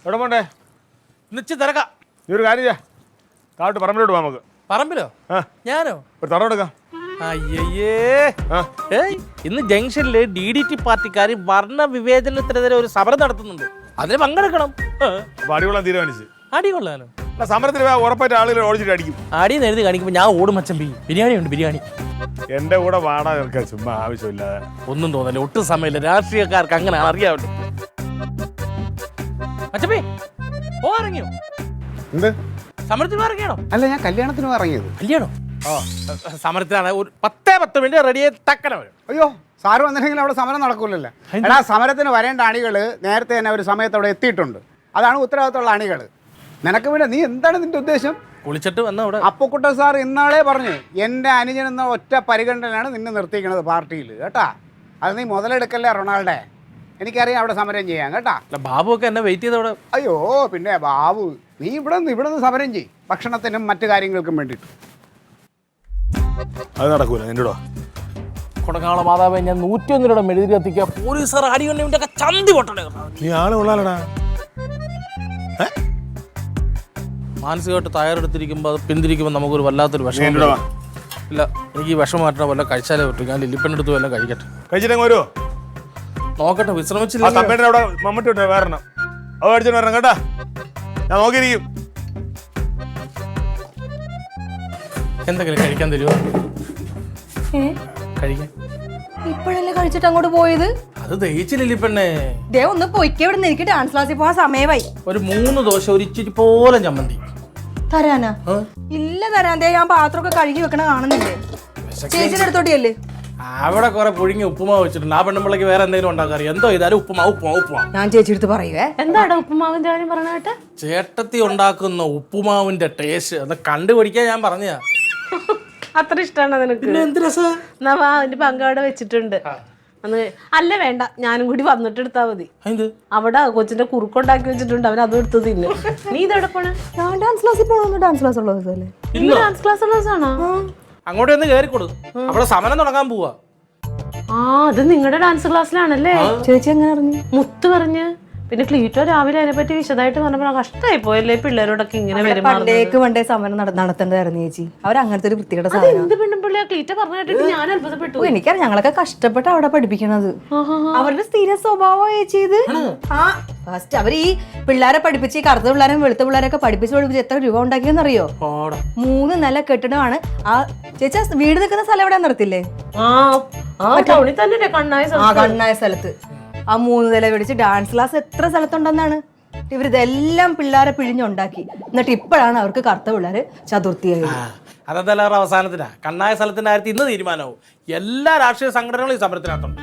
എവിടെ പോണ്ടേ? തിരക്കാം. നീ ഒരു കാര്യം ചെയ്യാം, താഴോട്ട് പറമ്പിലോട്ട് പോവാം നമുക്ക്. പറമ്പിലോ? ഞാനോ? ഒരു തടം എടുക്കാം. അയ്യേ, ഇന്ന് ജംഗ്ഷനില് DDT പാർട്ടിക്കാർ വർണ്ണ വിവേചനത്തിനെതിരെ ഒരു സമരം നടത്തുന്നുണ്ട്. അതിന് പങ്കെടുക്കണം. അടികൊള്ളാൻ തീരുമാനിച്ചു. അടി കൊള്ളാനോ? സമരത്തിന് ഉറപ്പായിട്ട് ആളുകൾ ഓടിച്ചിട്ട് അടിക്കും. അടിയെന്ന് എഴുതി കാണിക്കുമ്പോൾ ഞാൻ ഓടും മച്ചമ്പി. ബിരിയാണി ഉണ്ട്, ബിരിയാണി. എന്റെ കൂടെ വാടാ നിൽക്കാൻ ചുമ്മാ ആവശ്യമില്ലാതെ. ഒന്നും തോന്നല്ല, ഒട്ടും സമയമില്ല. രാഷ്ട്രീയക്കാർക്ക് അങ്ങനെ അറിയാമല്ലോ. മച്ചമ്പി ഓ ഇറങ്ങിയോ? എന്ത് സമരത്തിന് ഇറങ്ങിയാണോ? അല്ല, ഞാൻ കല്യാണത്തിന് ഇറങ്ങിയത്. കല്യാണോ? സമരത്തിനാണ്. ഒരു 10 മിനിറ്റ് റെഡിയായി തക്കന വരും. അയ്യോ, സാറ് വന്നില്ലെങ്കിൽ അവിടെ സമരം നടക്കൂലല്ലോ. എടാ, സമരത്തിന് വരേണ്ട അണികൾ നേരത്തെ തന്നെ ഒരു സമയത്ത് അവിടെ എത്തിയിട്ടുണ്ട്. അതാണ് ഉത്തരവാദിത്തമുള്ള അണികൾ. നിനക്ക് വേണ്ടി നീ എന്താണ് നിന്റെ ഉദ്ദേശം? കുളിച്ചിട്ട് വന്ന അവിടെ അപ്പുക്കുട്ടൻ സാർ ഇന്നാളെ പറഞ്ഞു, എൻ്റെ അനുജൻ എന്ന ഒറ്റ പരിഗണനയാണ് നിന്നെ നിർത്തിക്കുന്നത് പാർട്ടിയിൽ, കേട്ടാ. അത് നീ മുതലെടുക്കല്ലേ റൊണാൾഡേ. എനിക്കറിയാം അവിടെ സമരം ചെയ്യാൻ, കേട്ടാ. ബാബു ഒക്കെ എന്നെ വെയിറ്റ് ചെയ്ത് അവിടെ. അയ്യോ, പിന്നെ ബാബു, നീ ഇവിടെ നിന്ന് സമരം ചെയ്യും, ഭക്ഷണത്തിനും മറ്റു കാര്യങ്ങൾക്കും വേണ്ടിയിട്ട്. അത് നടക്കൂല. നിന്നോടോ കൊടക്കാള മാതാവേ, ഞാൻ 101 രൂപ മെഴുതിരി കത്തിക്കുക. പോലീസുകാർ അടികൊണ്ടേ ചന്തി പൊട്ടണേ. നീ ആള് കൊള്ളാലടാ. മാനസികമായിട്ട് തയ്യാറെടുത്തിരിക്കുമ്പോൾ അത് പിന്തിരിക്കുമ്പോൾ നമുക്കൊരു വല്ലാത്തൊരു വിഷമം. ഇല്ല, എനിക്ക് ഈ വിഷമം മാറ്റണ വല്ല കഴിച്ചാലേ പറ്റും. ഞാൻ ലില്ലിപ്പനെടുത്ത് വല്ല കഴിക്കട്ടെ. കഴിച്ചിട്ട് വരുമോ? നോക്കട്ടെ, വിശ്രമിച്ചില്ല. അവിടെ മമ്മൂട്ടി ഉണ്ട്, വേറെ അത് അടിച്ചിട്ട് വരണം കേട്ടാ. ഞാൻ നോക്കിയിരിക്കും. എന്തെങ്കിലും കഴിക്കാൻ തരുമോ? കഴിക്കാൻ ഇപ്പോഴല്ലേ കഴിച്ചിട്ട് അങ്ങോട്ട് പോയത്? അത് ദഹിച്ചില്ലേ പെണ്ണേ. ദേ ഒന്ന് പൊയ്ക്കെ ഇവിടുന്ന്, എനിക്ക് ഡാൻസ് ക്ലാസ്സിൽ പോകാൻ സമയമായി. ഒരു 3 ദോശ ഒരു ഇച്ചിരി പോലെ ചമ്മന്തി തരാനാ? ഇല്ല തരാൻ. ദേ ഞാൻ പാത്രമൊക്കെ കഴുകി വെക്കണ കാണുന്നില്ലേ? ചേച്ചിയുടെ അടുത്തോട്ടിയല്ലേ? അവിടെ കുറെ പുഴുങ്ങി ഉപ്പുമാവ് വെച്ചിട്ടുണ്ട്. ആ പെണ്ണുമ്പിള്ളക്ക് വേറെ എന്തെങ്കിലും ഉണ്ടാക്കാറിയ? എന്തോ ഇതായാലും ഉപ്പുമാവ്. ഞാൻ ചേച്ചി അടുത്ത് പറയുവേ. എന്താണ് ഉപ്പുമാവിന്റെ കാര്യം പറഞ്ഞാട്ടെ? ചേട്ടത്തി ഉണ്ടാക്കുന്ന ഉപ്പുമാവിന്റെ ടേസ്റ്റ് അത് കണ്ടുപിടിക്കാൻ ഞാൻ പറഞ്ഞതാ. അത്ര ഇഷ്ടമാണോ നിനക്ക്? എന്ത് രസാ. എന്നാ വാ, അതിന്റെ പങ്കവിടെ വെച്ചിട്ടുണ്ട്. അല്ല വേണ്ട, ഞാനും കൂടി വന്നിട്ട് എടുത്താ മതി. അവിടെ കൊച്ചിന്റെ കുറുക്കുണ്ടാക്കി വെച്ചിട്ടുണ്ട്, അവൻ അതും എടുത്ത് തിന്നു. നീ ഇതെവിടെ പോണേ? ഞാൻ ഡാൻസ് ക്ലാസ്സിൽ പോകണം. ഡാൻസ് ക്ലാസ് ഉള്ള ദിവസമല്ലേ? ഇന്ന് ഡാൻസ് ക്ലാസ് ഉള്ള ദിവസമാണോ? അങ്ങോട്ട് ഒന്ന് കയറി കൊടു. അവിടെ സമരം തുടങ്ങാൻ പോവാ. ആ, അത് നിങ്ങളുടെ ഡാൻസ് ക്ലാസ്സിലാണല്ലേ? ചേച്ചി എങ്ങനെ അറിഞ്ഞു? മുത്ത് പറഞ്ഞ്. പിന്നെ ക്ലീറ്റോ രാവിലെ അതിനെപ്പറ്റി വിശദമായിട്ട് പറഞ്ഞപ്പോൾ കഷ്ടമായി പോയല്ലേ പിള്ളേരോടൊക്കെ ഇങ്ങനെ പണ്ടേ സമരം നടത്തേണ്ടതായിരുന്നു ചേച്ചി. അവരങ്ങനത്തെ ഒരു വൃത്തിയുടെ സാധനം. എന്ത് പെണ്ണുപിള്ളയാ ക്ലീറ്റ പറഞ്ഞു കേട്ടിട്ട് ഞാൻ അത്ഭുതപ്പെട്ടു. എനിക്കറിയാം, ഞങ്ങളൊക്കെ കഷ്ടപ്പെട്ട് അവിടെ പഠിപ്പിക്കണത്. അവരുടെ സ്ഥിര സ്വഭാവം ചേച്ചി ഇത്. ആ ഫസ്റ്റ് അവർ ഈ പിള്ളേരെ പഠിപ്പിച്ച്, ഈ കറുത്ത പിള്ളേരും വെളുത്ത പിള്ളേരൊക്കെ പഠിപ്പിച്ച് എത്ര രൂപ ഉണ്ടാക്കിയെന്നറിയോ? 3 നില കെട്ടിടമാണ്. ആ ചേച്ചി വീട് നിൽക്കുന്ന സ്ഥലം എവിടെ നിർത്തില്ലേ? കണ്ണായ സ്ഥലത്ത് ആ 3 നില മേടിച്ച് ഡാൻസ് ക്ലാസ് എത്ര സ്ഥലത്തുണ്ടെന്നാണ്. ഇവരിതെല്ലാം പിള്ളേരെ പിഴിഞ്ഞുണ്ടാക്കി. എന്നിട്ട് ഇപ്പോഴാണ് അവർക്ക് കറുത്ത പിള്ളേര് ചതുർത്ഥിയായത്. അതെല്ലാം അവസാനത്തിനാ. കണ്ണായ സ്ഥലത്തിന്റെ കാര്യത്തിൽ ഇന്ന് തീരുമാനമാവും. എല്ലാ രാഷ്ട്രീയ സംഘടനകളും ഈ സമരത്തിനകത്തുണ്ട്.